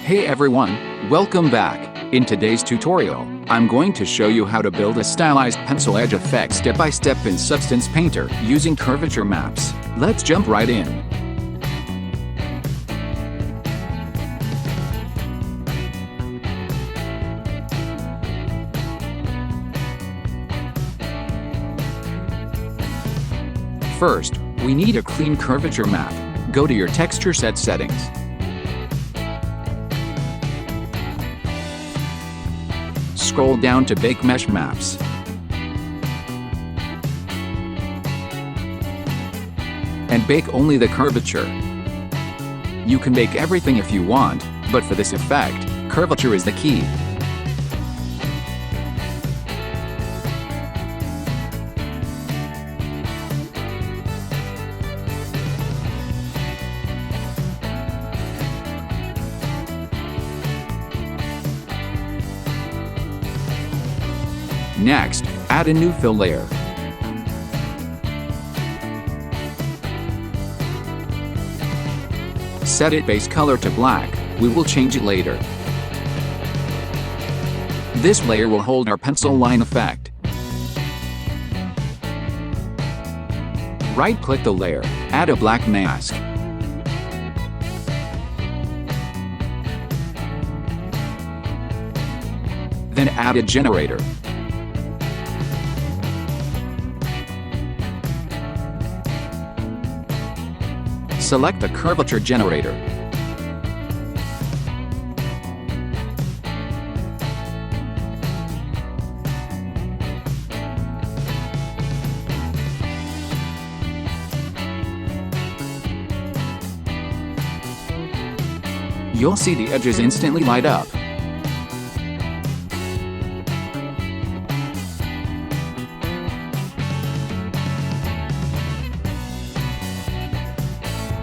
Hey everyone, welcome back. In today's tutorial, I'm going to show you how to build a stylized pencil edge effect step by step in Substance Painter using curvature maps. Let's jump right in. First, we need a clean curvature map. Go to your texture set settings. Scroll down to Bake Mesh Maps. And bake only the curvature. You can bake everything if you want, but for this effect, curvature is the key. Next, add a new fill layer. Set its base color to black, we will change it later. This layer will hold our pencil line effect. Right-click the layer, add a black mask. Then add a generator. Select the curvature generator. You'll see the edges instantly light up.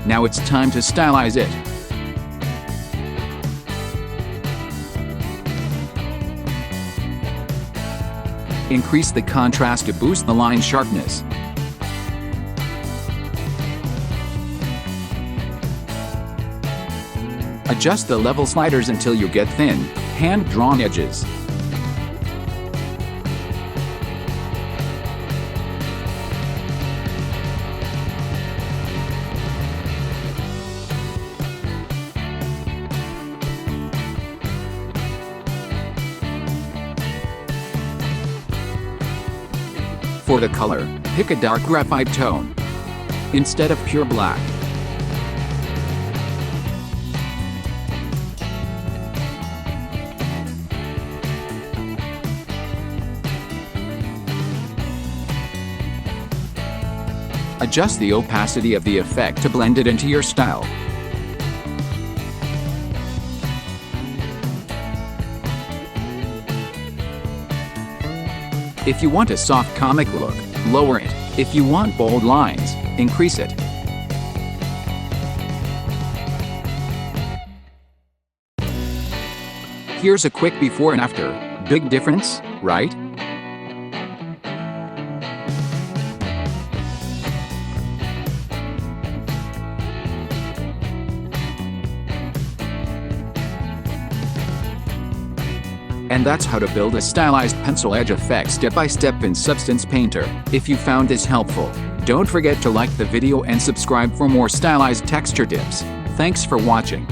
Now it's time to stylize it. Increase the contrast to boost the line sharpness. Adjust the level sliders until you get thin, hand-drawn edges. For the color, pick a dark graphite tone instead of pure black. Adjust the opacity of the effect to blend it into your style. If you want a soft comic look, lower it. If you want bold lines, increase it. Here's a quick before and after. Big difference, right? And that's how to build a stylized pencil edge effect step by step in Substance Painter. If you found this helpful, don't forget to like the video and subscribe for more stylized texture tips. Thanks for watching.